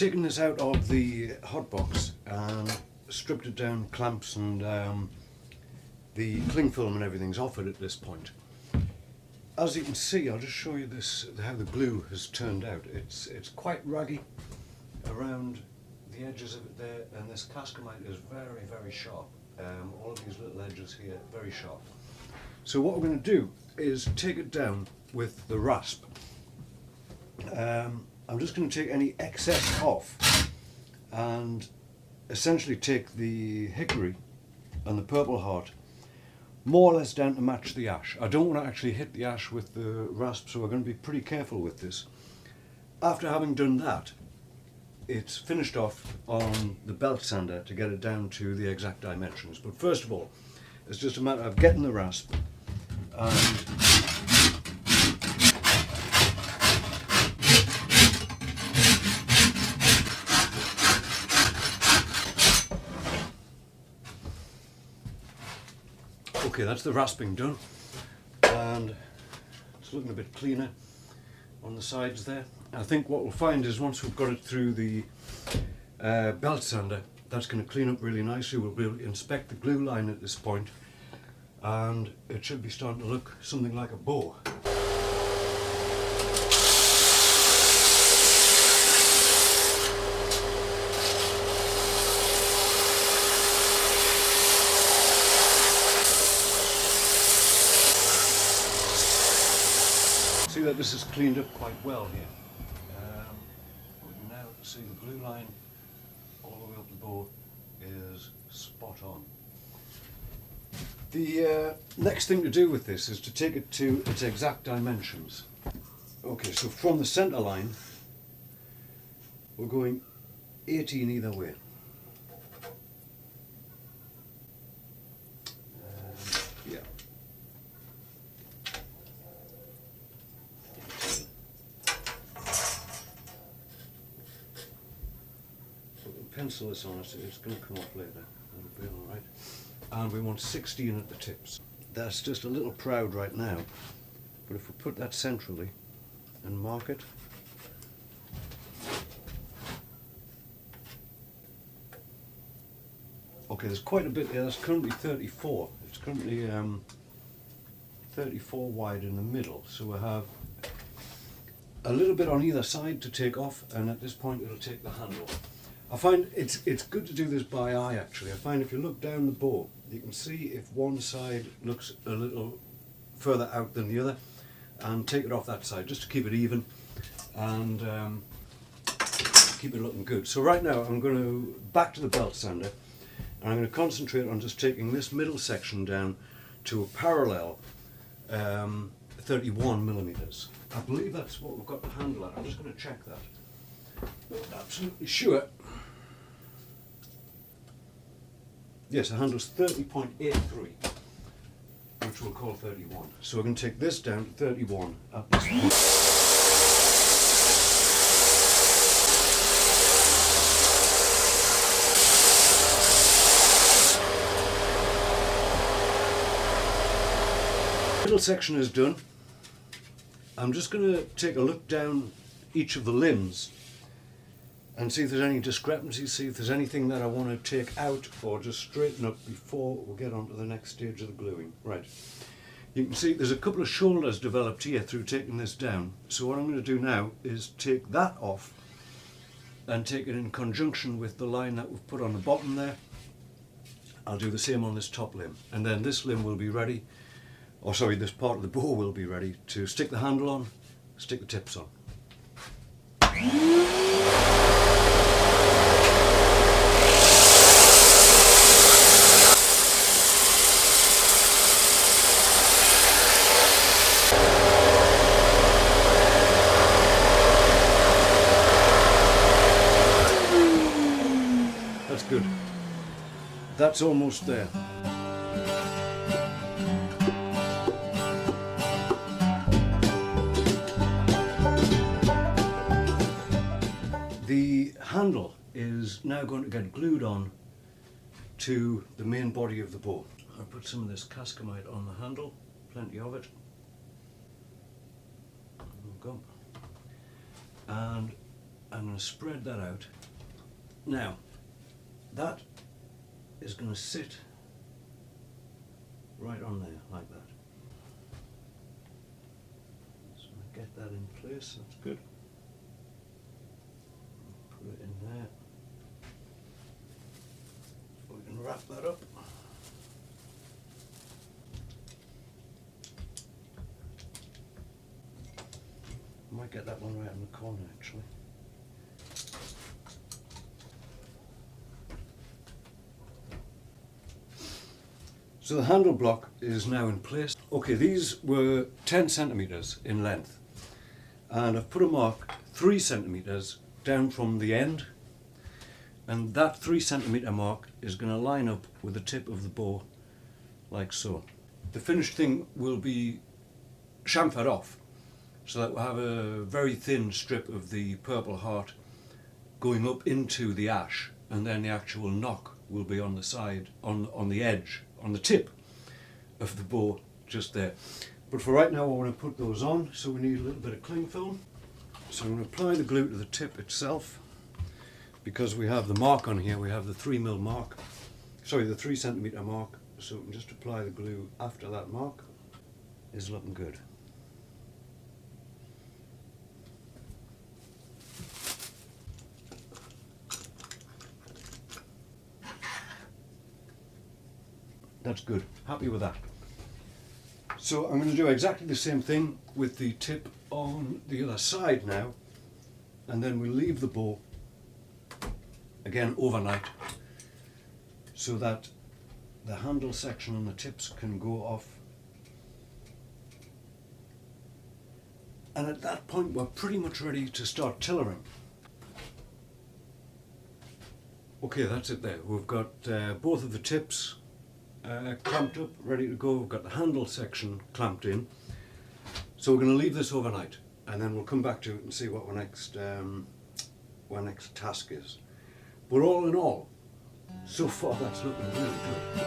taken this out of the hotbox and stripped it down, clamps and the cling film and everything's off it at this point. As you can see, I'll just show you this, how the glue has turned out. It's quite raggy around the edges of it there, and this cascamite is very, very sharp. All of these little edges here, very sharp. So what we're going to do is take it down with the rasp. I'm just going to take any excess off and essentially take the hickory and the purple heart more or less down to match the ash. I don't want to actually hit the ash with the rasp, so we're going to be pretty careful with this. After having done that, it's finished off on the belt sander to get it down to the exact dimensions. But first of all, it's just a matter of getting the rasp and okay, that's the rasping done, and it's looking a bit cleaner on the sides there. I think what we'll find is once we've got it through the belt sander, that's going to clean up really nicely. We'll be able to inspect the glue line at this point, and it should be starting to look something like a bow. See that this is cleaned up quite well here. We can now see the glue line all the way up the bow is spot on. The next thing to do with this is to take it to its exact dimensions. Okay, so from the centre line we're going 18 either way. Yeah. Pencil this on it, it's going to come off later, it'll be alright. And we want 16 at the tips. That's just a little proud right now, but if we put that centrally and mark it, okay, there's quite a bit here. That's currently 34. It's currently 34 wide in the middle, so we have a little bit on either side to take off, and at this point it'll take the handle. I find it's good to do this by eye actually. I find if you look down the bow, you can see if one side looks a little further out than the other, and take it off that side just to keep it even and keep it looking good. So right now I'm going to back to the belt sander, and I'm going to concentrate on just taking this middle section down to a parallel 31 millimeters. I believe that's what we've got the handle at. I'm just going to check that. Not absolutely sure. Yes, the handle's 30.83, which we'll call 31. So we're going to take this down to 31 at this point. Middle section is done. I'm just going to take a look down each of the limbs and see if there's any discrepancies, see if there's anything that I want to take out or just straighten up before we get on to the next stage of the gluing. Right, you can see there's a couple of shoulders developed here through taking this down, so what I'm going to do now is take that off and take it in conjunction with the line that we've put on the bottom there. I'll do the same on this top limb, and then this limb will be ready, or sorry, this part of the bow will be ready to stick the handle on, stick the tips on. That's good. That's almost there. The handle is now going to get glued on to the main body of the bow. I'll put some of this cascamite on the handle, plenty of it. There we go. And I'm going to spread that out. Now, that is going to sit right on there, like that. So get that in place, that's good. Put it in there. So we can wrap that up. I might get that one right in the corner actually. So the handle block is now in place. Okay, these were 10 centimeters in length, and I've put a mark 3 centimeters down from the end, and that 3 centimeter mark is going to line up with the tip of the bow like so. The finished thing will be chamfered off so that we'll have a very thin strip of the purple heart going up into the ash, and then the actual knock will be on the side, on the edge, on the tip of the bow just there. But for right now I want to put those on, so we need a little bit of cling film. So I'm going to apply the glue to the tip itself. Because we have the mark on here, we have the 3mm mark, sorry, the 3 centimeter mark, so we can just apply the glue after that mark. Is looking good. That's good, happy with that. So I'm going to do exactly the same thing with the tip on the other side now, and then we'll leave the bow again overnight so that the handle section and the tips can go off. And at that point we're pretty much ready to start tillering. Okay, that's it there. We've got both of the tips clamped up, ready to go. We've got the handle section clamped in. So we're going to leave this overnight, and then we'll come back to it and see what our next task is. But all in all, so far that's looking really good.